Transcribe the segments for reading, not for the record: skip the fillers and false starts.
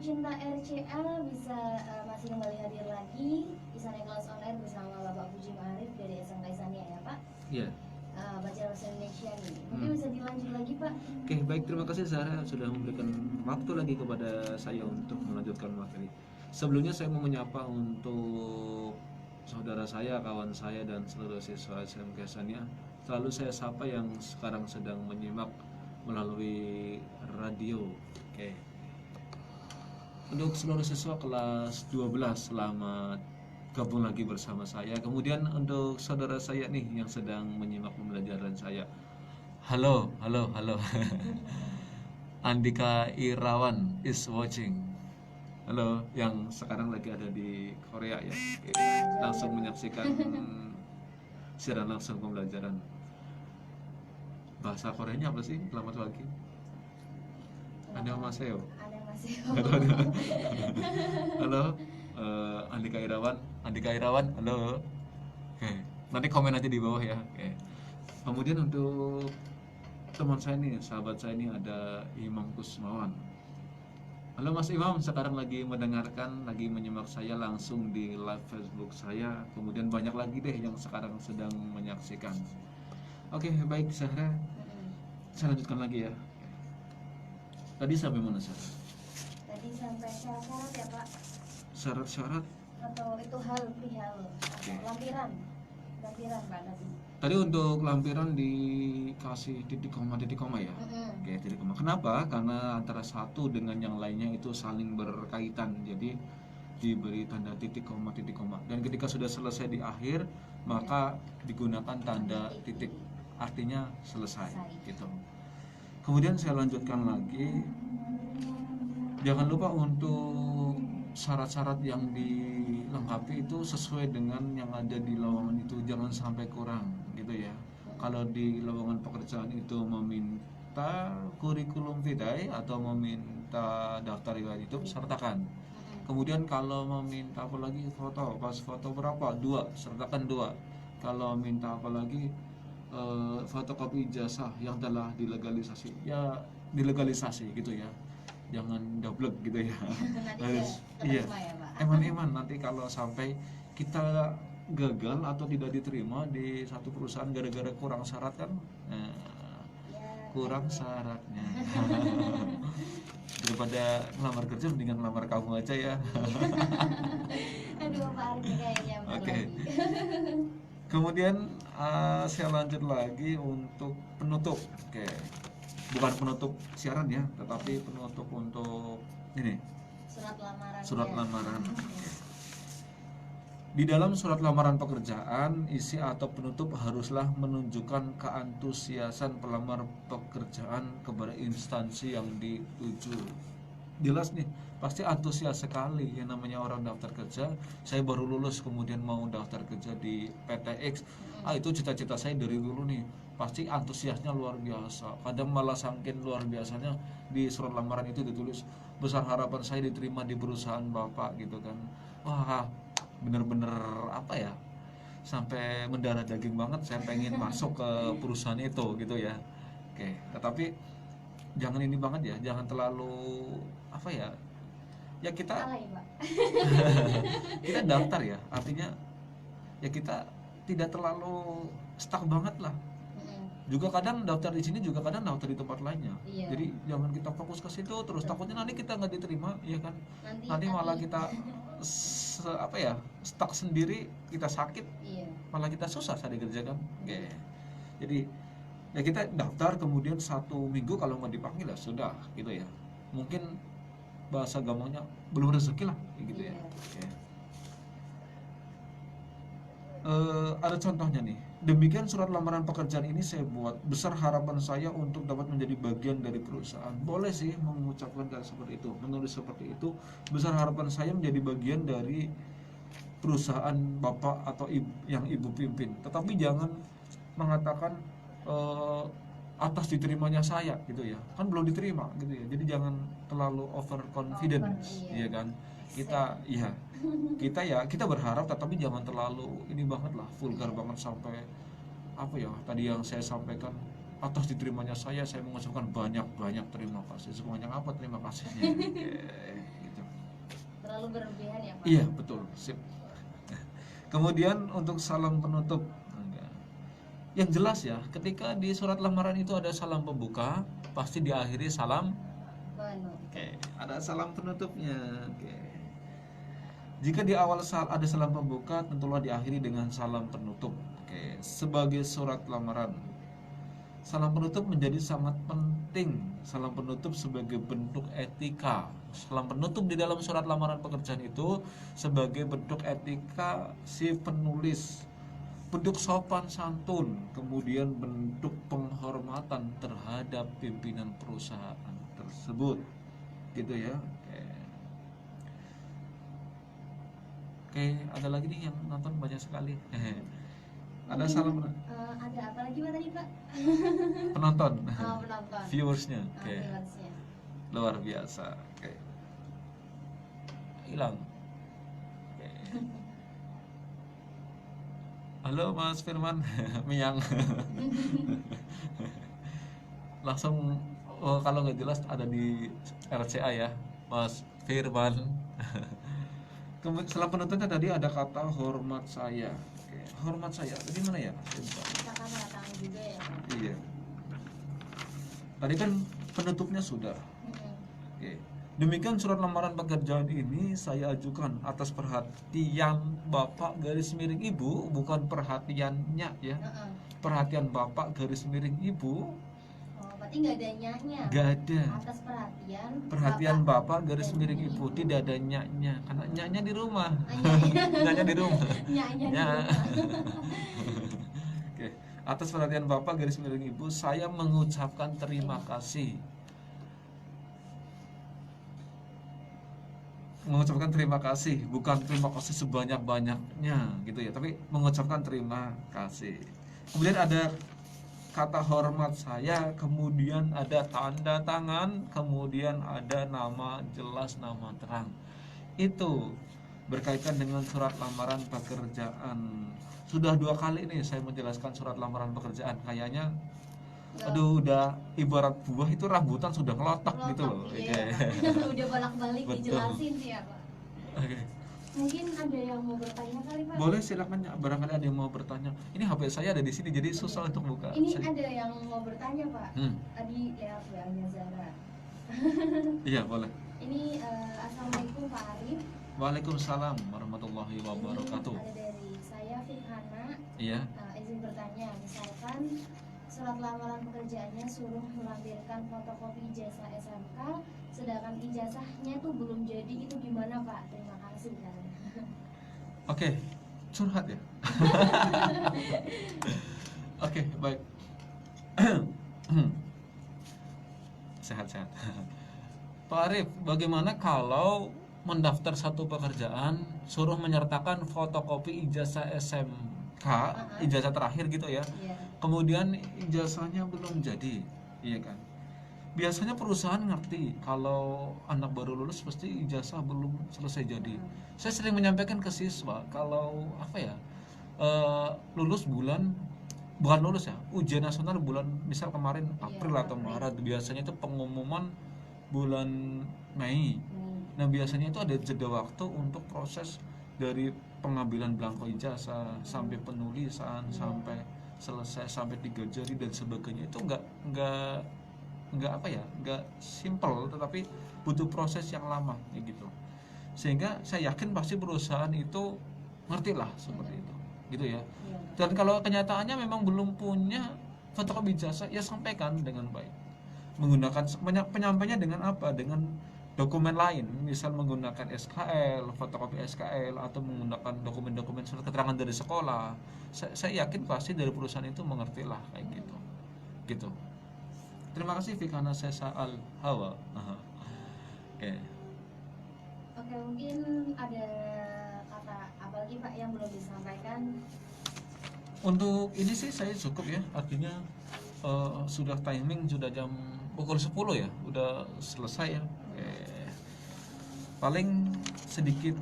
pecinta RCA bisa masih kembali hadir lagi di sana kelas online bersama Bapak Puji Ma'arif dari SMK Isania ya Pak. Iya. Baca bahasa Indonesia nih. Mungkin bisa dilanjut lagi Pak. Oke, baik, terima kasih Sarah sudah memberikan waktu lagi kepada saya untuk melanjutkan materi. Sebelumnya saya mau menyapa untuk saudara saya, kawan saya, dan seluruh siswa SMK Isania. Selalu saya sapa yang sekarang sedang menyimak melalui radio. Oke. Untuk seluruh siswa kelas 12, selamat gabung lagi bersama saya. Kemudian untuk saudara saya nih yang sedang menyimak pembelajaran saya. Halo. Andika Irawan is watching. Halo, yang sekarang lagi ada di Korea ya. Langsung menyaksikan siaran langsung pembelajaran. Bahasa Koreanya apa sih? Selamat pagi. Annyeonghaseyo. Halo, Andika Irawan, halo. Oke, nanti komen aja di bawah ya. Oke. Kemudian untuk teman saya nih, sahabat saya ini ada Imam Kusmawan. Halo Mas Imam, sekarang lagi mendengarkan, lagi menyimak saya langsung di live Facebook saya. Kemudian banyak lagi deh yang sekarang sedang menyaksikan. Oke, baik Sarah. Saya lanjutkan lagi ya. Tadi sampai mana Sarah? Tadi sampai syarat-syarat ya Pak. Syarat-syarat Atau itu hal perihal lampiran Pak tadi. Tadi untuk lampiran dikasih titik koma ya. Oke, titik koma. Kenapa? Karena antara satu dengan yang lainnya itu saling berkaitan. Jadi diberi tanda titik koma. Dan ketika sudah selesai di akhir, maka digunakan tanda titik. Artinya selesai gitu. Kemudian saya lanjutkan lagi. Jangan lupa untuk syarat-syarat yang dilengkapi itu sesuai dengan yang ada di lowongan itu, jangan sampai kurang gitu ya. Kalau di lowongan pekerjaan itu meminta kurikulum vitae atau meminta daftar riwayat hidup, sertakan. Kemudian kalau meminta apa lagi, foto, pas foto berapa? 2, sertakan 2. Kalau minta apa lagi, fotokopi ijazah yang telah dilegalisasi, ya dilegalisasi gitu ya. Jangan double gitu ya. Harus iya. Eman nanti kalau sampai kita gagal atau tidak diterima di satu perusahaan gara-gara kurang syarat kan, kurang syaratnya. Daripada ngelamar kerja mendingan ngelamar kamu aja ya. Aduh Pak Arif kayaknya. Oke. Kemudian saya lanjut lagi untuk penutup. Oke. Bukan penutup siaran ya, tetapi penutup untuk ini. Surat lamaran. Di dalam surat lamaran pekerjaan, isi atau penutup haruslah menunjukkan keantusiasan pelamar pekerjaan kepada instansi yang dituju. Jelas nih, pasti antusias sekali yang namanya orang daftar kerja. Saya baru lulus kemudian mau daftar kerja di PT X. Itu cita-cita saya dari dulu nih. Pasti antusiasnya luar biasa. Kadang malah saking luar biasanya di surat lamaran itu ditulis besar harapan saya diterima di perusahaan Bapak gitu kan. Wah, bener-bener apa ya, sampai mendarah daging banget. Saya pengen masuk ke perusahaan itu gitu ya. Oke, tetapi jangan ini banget ya, jangan terlalu apa ya, ya kita kita daftar ya, artinya ya kita tidak terlalu stuck banget lah. Juga kadang daftar di sini, juga kadang daftar di tempat lainnya. Jadi jangan kita fokus ke situ terus, takutnya nanti kita nggak diterima, ya kan? Nanti malah kita stuck sendiri, kita sakit, malah kita susah saat dikerjakan. Oke. Jadi ya kita daftar, kemudian 1 minggu kalau nggak dipanggil ya sudah gitu ya. Mungkin bahasa gampangnya belum rezeki lah gitu ya. Oke. Ada contohnya nih. Demikian surat lamaran pekerjaan ini saya buat. Besar harapan saya untuk dapat menjadi bagian dari perusahaan. Boleh sih mengucapkan kata seperti itu, menulis seperti itu. Besar harapan saya menjadi bagian dari perusahaan Bapak atau yang Ibu pimpin. Tetapi jangan mengatakan atas diterimanya saya gitu ya. Kan belum diterima gitu ya. Jadi jangan terlalu over confidence, iya kan? Kita berharap, tetapi jangan terlalu ini banget lah, vulgar banget sampai apa ya, tadi yang saya sampaikan, atas diterimanya saya mengucapkan banyak terima kasih. Semuanya apa terima kasihnya gitu. terlalu berlebihan ya Pak. Iya, betul. Sip. Kemudian untuk salam penutup, yang jelas ya, ketika di surat lamaran itu ada salam pembuka, pasti diakhiri salam Penutup. Oke, ada salam penutupnya. Oke. Jika di awal ada salam pembuka, tentulah diakhiri dengan salam penutup. Oke, sebagai surat lamaran, salam penutup menjadi sangat penting. Salam penutup sebagai bentuk etika. Salam penutup di dalam surat lamaran pekerjaan itu sebagai bentuk etika si penulis, bentuk sopan santun, kemudian bentuk penghormatan terhadap pimpinan perusahaan tersebut, gitu ya. Oke, ada lagi nih yang nonton banyak sekali. Ada salam Ada apa lagi Pak tadi Pak? penonton, Penonton. viewersnya. Oke, Viewersnya. luar biasa. Oke, hilang. Oke. Halo Mas Firman, Miang. Langsung kalau nggak jelas ada di RCA ya, Mas Firman. Setelah penontonnya tadi ada kata hormat saya. Oke, hormat saya. Tadi mana ya? Kita kan datang juga ya Pak. Iya. Tadi kan penutupnya sudah. Oke. Demikian surat lamaran pekerjaan ini saya ajukan atas perhatian Bapak garis miring Ibu, bukan perhatiannya ya. Perhatian Bapak garis miring Ibu. Berarti nggak ada nyanya. Nggak ada. Atas Perhatian Bapak garis miring Ibu, tidak ada nyanya. Karena nyanya di rumah. Nyanya di rumah. Nyanya di Nya. rumah. Oke. Atas perhatian Bapak garis miring Ibu, saya mengucapkan terima kasih. Mengucapkan terima kasih, bukan terima kasih sebanyak-banyaknya gitu ya, tapi mengucapkan terima kasih. Kemudian ada kata hormat saya, kemudian ada tanda tangan, kemudian ada nama jelas, nama terang. Itu berkaitan dengan surat lamaran pekerjaan. Sudah 2 kali nih saya menjelaskan surat lamaran pekerjaan. Kayaknya aduh, udah ibarat buah itu rambutan sudah ngelotok gitu loh. Iya, udah bolak-balik dijelasin sih ya Pak. Oke. Mungkin ada yang mau bertanya kali Pak? Boleh, silakan ya, barangkali ada yang mau bertanya. Ini HP saya ada di sini jadi susah untuk buka. Ini ada yang mau bertanya Pak. Tadi lewat WA-nya Zara. Iya, boleh. Ini Assalamualaikum Pak Arif. Waalaikumsalam warahmatullahi wabarakatuh. Ada dari saya Firhana. Iya. Izin bertanya, misalkan surat lamaran pekerjaannya suruh melampirkan fotokopi ijazah SMK, sedangkan ijazahnya tuh belum jadi, itu gimana Pak? Terima kasih. Oke, curhat ya. Oke, baik. Sehat-sehat. Pak Arif, bagaimana kalau mendaftar satu pekerjaan suruh menyertakan fotokopi ijazah SMK, ijazah terakhir gitu ya. Kemudian ijazahnya belum jadi, iya kan? Biasanya perusahaan ngerti kalau anak baru lulus pasti ijazah belum selesai jadi. Saya sering menyampaikan ke siswa kalau lulus bulan, bukan lulus ya, ujian nasional bulan misal kemarin April atau Maret, biasanya itu pengumuman bulan Mei. Nah biasanya itu ada jeda waktu untuk proses dari pengambilan belangko ijazah sampai penulisan sampai selesai sampai 3 jari dan sebagainya. Itu nggak simple, tetapi butuh proses yang lama gitu. Sehingga saya yakin pasti perusahaan itu ngerti lah seperti itu gitu ya. Dan kalau kenyataannya memang belum punya fotokopi ijazah, ya sampaikan dengan baik, menggunakan penyampainya dengan apa, dengan dokumen lain, misal menggunakan SKL, fotokopi SKL, atau menggunakan dokumen-dokumen surat keterangan dari sekolah. Saya yakin pasti dari perusahaan itu mengerti lah kayak gitu. Terima kasih Fikana Sesa Al Hawa. Oke, mungkin ada kata apa lagi Pak yang belum disampaikan? Untuk ini sih saya cukup ya, artinya sudah timing, sudah jam pukul 10 ya, udah selesai ya. Paling sedikit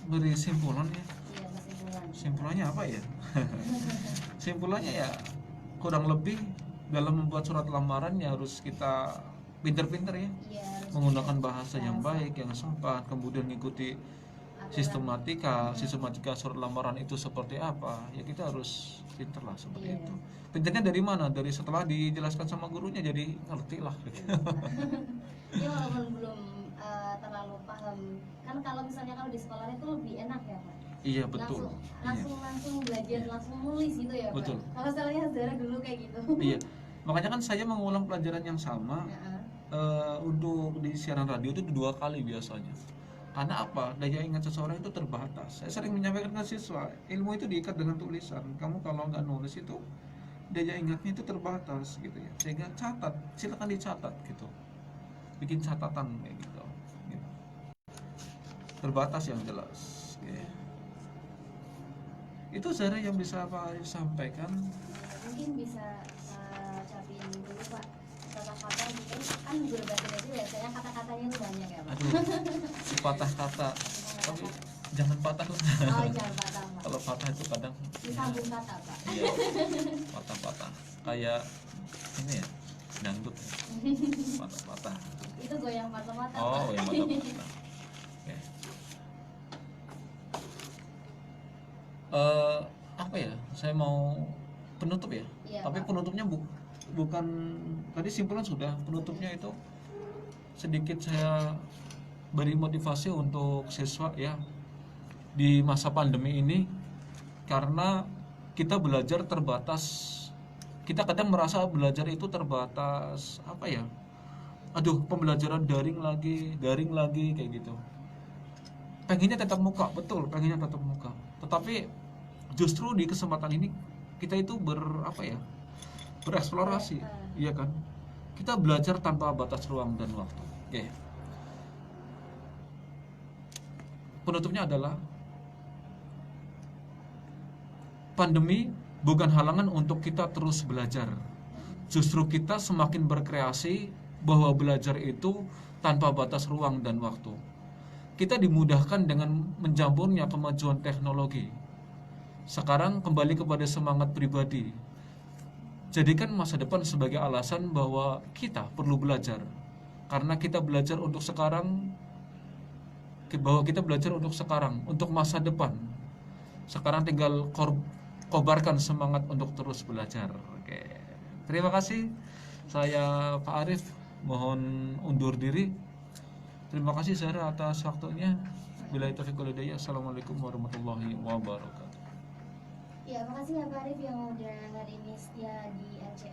beri simpulan ya. Simpulannya apa ya? Simpulannya ya kurang lebih dalam membuat surat lamaran ya harus kita pinter-pinter ya. Iya, harus menggunakan bahasa yang baik, yang sopan, kemudian mengikuti sistematika surat lamaran itu seperti apa, ya kita harus pinter lah seperti itu. Pinternya dari mana? Dari setelah dijelaskan sama gurunya jadi ngerti lah. Ya walaupun belum terlalu paham, kan kalau misalnya kalau di sekolah itu lebih enak ya Pak. Iya betul. Langsung belajar, langsung nulis gitu ya Pak. Betul. Kalau salahnya saudara dulu kayak gitu. Iya. Makanya kan saya mengulang pelajaran yang sama untuk di siaran radio itu 2 kali biasanya. Karena apa? Daya ingat seseorang itu terbatas. Saya sering menyampaikan ke siswa, ilmu itu diikat dengan tulisan. Kamu kalau nggak nulis itu daya ingatnya itu terbatas gitu ya. Sehingga catat, silakan dicatat gitu. Bikin catatan kayak gitu. Terbatas yang jelas. Okay. Itu Zara yang bisa Pak Arif sampaikan. Mungkin bisa ucapin dulu Pak kata-kata gitu kan guru bahasa Indonesia biasanya kata-katanya itu banyak ya Pak. Aduh, si patah kata. Tapi jangan patah. Oh jangan patah Pak. Kalau patah itu kadang disambung kata Pak. Iya, patah-patah. Kayak ini ya, dangdut ya. Patah-patah. Itu goyang patah-patah. Oh, yang patah-patah. Oke. Apa ya? Saya mau penutup ya. Iya, Tapi Pak. penutupnya bukan tadi simpulan sudah. Penutupnya itu sedikit saya beri motivasi untuk siswa ya di masa pandemi ini, karena kita belajar terbatas. Kita kadang merasa belajar itu terbatas apa ya? Aduh, pembelajaran daring lagi kayak gitu. Pengennya tetap muka, betul, pengennya tetap muka. Tetapi justru di kesempatan ini kita itu bereksplorasi, iya kan? Kita belajar tanpa batas ruang dan waktu. Oke. Penutupnya adalah pandemi bukan halangan untuk kita terus belajar. Justru kita semakin berkreasi bahwa belajar itu tanpa batas ruang dan waktu. Kita dimudahkan dengan mencampurnya kemajuan teknologi. Sekarang kembali kepada semangat pribadi. Jadikan masa depan sebagai alasan bahwa kita perlu belajar. Karena kita belajar untuk sekarang, bahwa kita belajar untuk sekarang, untuk masa depan. Sekarang tinggal kobarkan semangat untuk terus belajar. Oke. Terima kasih. Saya Pak Arif mohon undur diri. Terima kasih Zara atas waktunya. Billahi taufiq wal hidayah. Assalamualaikum warahmatullahi wabarakatuh. Ya, makasih ya Pak Arif yang udah hari ini setia di RCA.